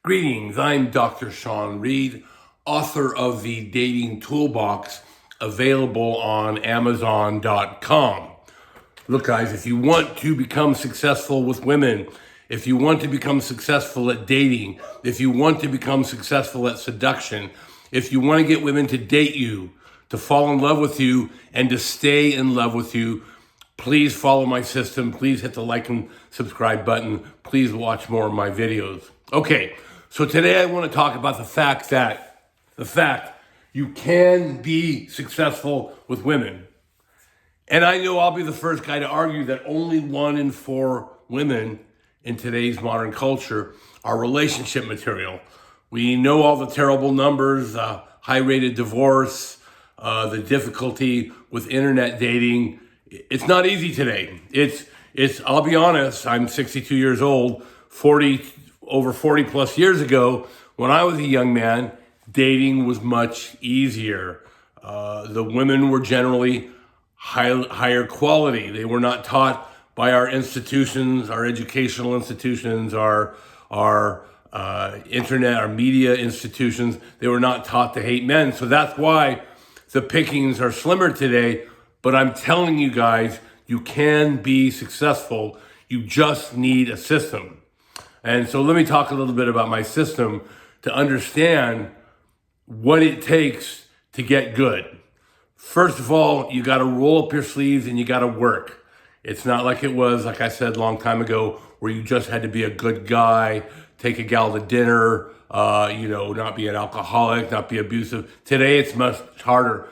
Greetings, I'm Dr. Sean Reed, author of the Dating Toolbox, available on Amazon.com. Look, guys, if you want to become successful with women, if you want to become successful at dating, if you want to become successful at seduction, if you want to get women to date you, to fall in love with you, and to stay in love with you, please follow my system. Please hit the like and subscribe button. Please watch more of my videos. Okay, so today I want to talk about the fact you can be successful with women. And I know I'll be the first guy to argue that only 1 in 4 women in today's modern culture are relationship material. We know all the terrible numbers, high rated divorce, the difficulty with internet dating. It's not easy today. I'll be honest, I'm 62 years old, over 40 plus years ago, when I was a young man, dating was much easier. The women were generally higher quality. They were not taught by our institutions, our educational institutions, our internet, our media institutions. They were not taught to hate men. So that's why the pickings are slimmer today. But I'm telling you guys, you can be successful. You just need a system. And so let me talk a little bit about my system to understand what it takes to get good. First of all, you got to roll up your sleeves and you got to work. It's not like it was, like I said a long time ago, where you just had to be a good guy, take a gal to dinner, not be an alcoholic, not be abusive. Today, it's much harder.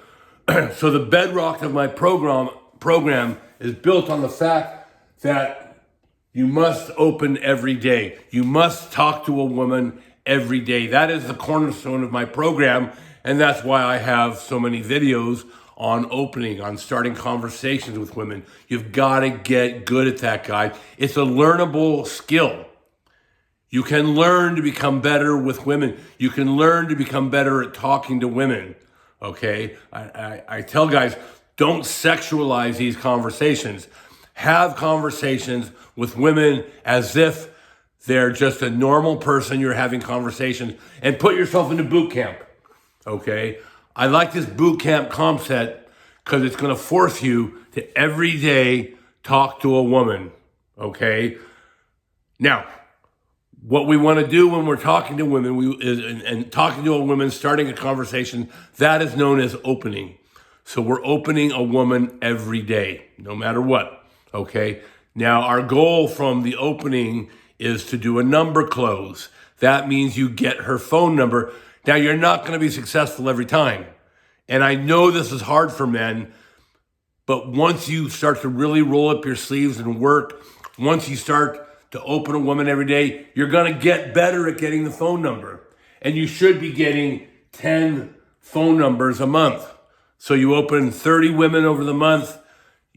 So the bedrock of my program is built on the fact that you must open every day. You must talk to a woman every day. That is the cornerstone of my program, and that's why I have so many videos on opening, on starting conversations with women. You've got to get good at that, guys. It's a learnable skill. You can learn to become better with women. You can learn to become better at talking to women, okay? I tell guys, don't sexualize these conversations. Have conversations with women as if they're just a normal person you're having conversations, and put yourself into boot camp, okay? I like this boot camp concept because it's going to force you to every day talk to a woman, okay? Now, what we want to do when we're talking to women and talking to a woman, starting a conversation, that is known as opening. So we're opening a woman every day, no matter what. Okay. Now, our goal from the opening is to do a number close. That means you get her phone number. Now, you're not going to be successful every time. And I know this is hard for men, but once you start to really roll up your sleeves and work, once you start to open a woman every day, you're going to get better at getting the phone number. And you should be getting 10 phone numbers a month. So you open 30 women over the month.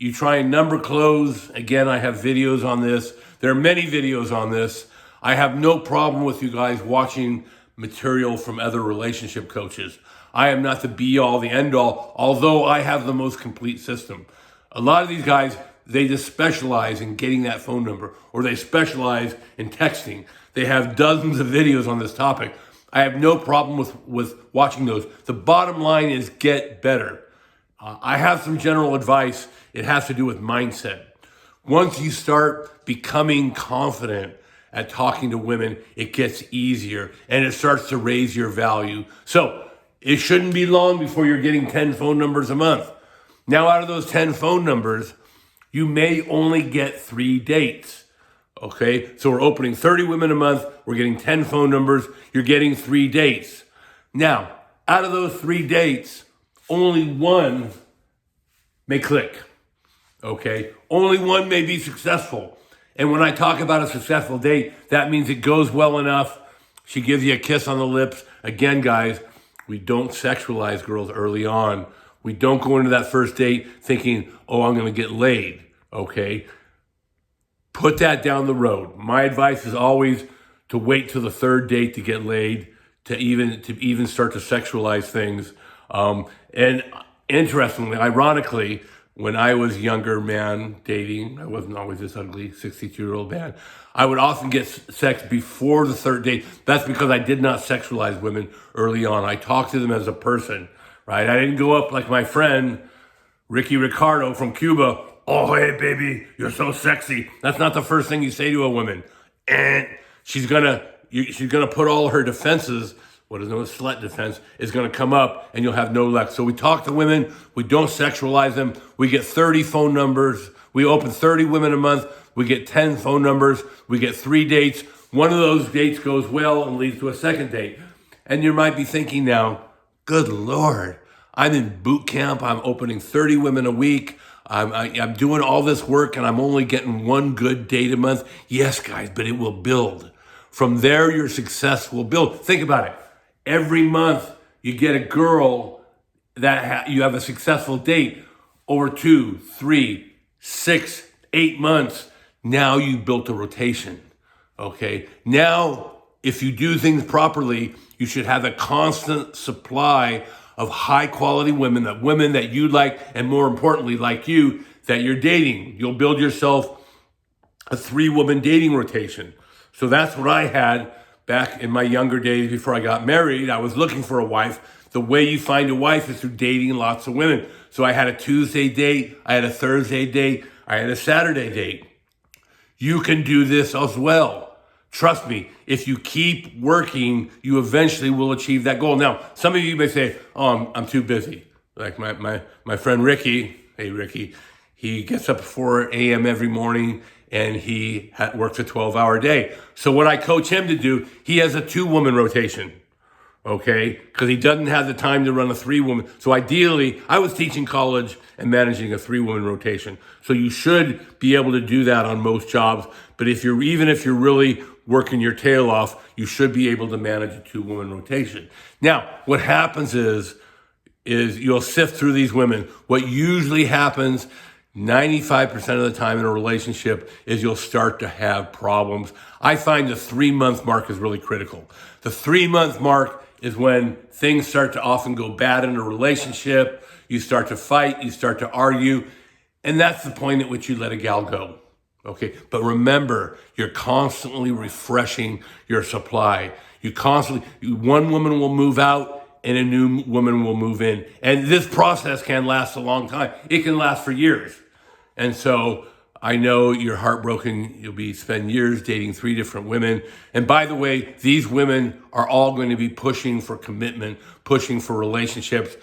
You try and number close. Again, I have videos on this. There are many videos on this. I have no problem with you guys watching material from other relationship coaches. I am not the be-all, the end-all, although I have the most complete system. A lot of these guys, they just specialize in getting that phone number, or they specialize in texting. They have dozens of videos on this topic. I have no problem with watching those. The bottom line is get better. I have some general advice. It has to do with mindset. Once you start becoming confident at talking to women, it gets easier and it starts to raise your value. So it shouldn't be long before you're getting 10 phone numbers a month. Now, out of those 10 phone numbers, you may only get 3 dates. Okay, so we're opening 30 women a month. We're getting 10 phone numbers. You're getting 3 dates. Now, out of those 3 dates, only 1 may click. Okay, only 1 may be successful. And when I talk about a successful date, that means it goes well enough. She gives you a kiss on the lips. Again, guys, we don't sexualize girls early on. We don't go into that first date thinking, oh, I'm going to get laid. Okay, put that down the road. My advice is always to wait till the 3rd date to get laid, to even start to sexualize things. And interestingly, ironically, when I was younger, man, dating, I wasn't always this ugly 62-year-old man. I would often get sex before the third date. That's because I did not sexualize women early on. I talked to them as a person, right? I didn't go up like my friend, Ricky Ricardo from Cuba. Oh, hey, baby, you're so sexy. That's not the first thing you say to a woman. And she's gonna put all her defenses, what is known as slut defense, is gonna come up and you'll have no luck. So we talk to women, we don't sexualize them. We get 30 phone numbers. We open 30 women a month. We get 10 phone numbers. We get 3 dates. One of those dates goes well and leads to a second date. And you might be thinking now, good Lord, I'm in boot camp. I'm opening 30 women a week. I'm doing all this work and I'm only getting 1 good date a month. Yes, guys, but it will build. From there, your success will build. Think about it. Every month, you get a girl that you have a successful date over 2, 3, 6, 8 months. Now you built a rotation, okay? Now, if you do things properly, you should have a constant supply of high quality women that you like, and more importantly, like you, that you're dating. You'll build yourself a 3-woman dating rotation. So that's what I had back in my younger days before I got married. I was looking for a wife. The way you find a wife is through dating lots of women. So I had a Tuesday date, I had a Thursday date, I had a Saturday date. You can do this as well. Trust me, if you keep working, you eventually will achieve that goal. Now, some of you may say, oh, I'm too busy. Like my friend Ricky, hey Ricky, he gets up at 4 a.m. every morning and he works a 12-hour day. So what I coach him to do, he has a 2-woman rotation, okay? Because he doesn't have the time to run a 3-woman. So ideally, I was teaching college and managing a 3-woman rotation. So you should be able to do that on most jobs. But even if you're really working your tail off, you should be able to manage a 2-woman rotation. Now, what happens is you'll sift through these women. What usually happens 95% of the time in a relationship is you'll start to have problems. I find the 3-month mark is really critical. The 3-month mark is when things start to often go bad in a relationship. You start to fight, you start to argue, and that's the point at which you let a gal go. Okay, but remember, you're constantly refreshing your supply. One woman will move out and a new woman will move in. And this process can last a long time. It can last for years. And so I know you're heartbroken. You'll spend years dating 3 different women. And by the way, these women are all going to be pushing for commitment, pushing for relationships,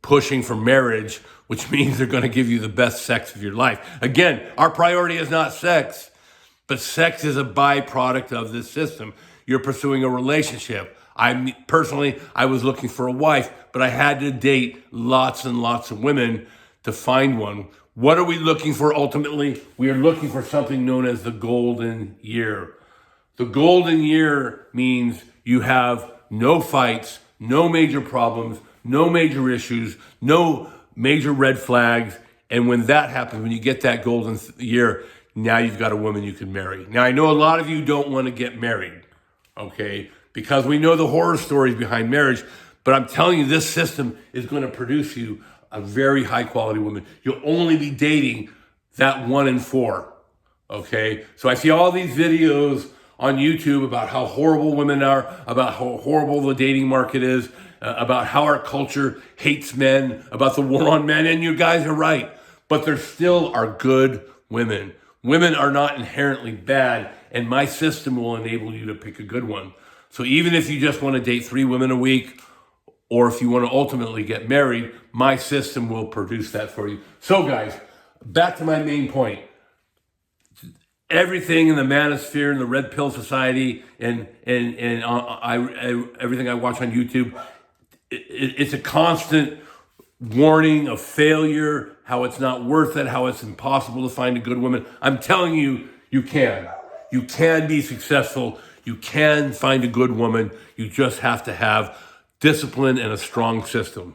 pushing for marriage, which means they're going to give you the best sex of your life. Again, our priority is not sex, but sex is a byproduct of this system. You're pursuing a relationship. Personally, I was looking for a wife, but I had to date lots and lots of women to find one. What are we looking for ultimately? We are looking for something known as the golden year. The golden year means you have no fights, no major problems, no major issues, no major red flags. And when that happens, when you get that golden year, now you've got a woman you can marry. Now, I know a lot of you don't want to get married, okay? Because we know the horror stories behind marriage. But I'm telling you, this system is going to produce you a very high quality woman. You'll only be dating that 1 in 4, okay? So I see all these videos on YouTube about how horrible women are, about how horrible the dating market is, about how our culture hates men, about the war on men, and you guys are right. But there still are good women. Women are not inherently bad, and my system will enable you to pick a good one. So even if you just want to date 3 women a week, or if you want to ultimately get married, my system will produce that for you. So guys, back to my main point. Everything in the manosphere and the red pill society and everything I watch on YouTube, it's a constant warning of failure, how it's not worth it, how it's impossible to find a good woman. I'm telling you, you can. You can be successful. You can find a good woman. You just have to have discipline and a strong system.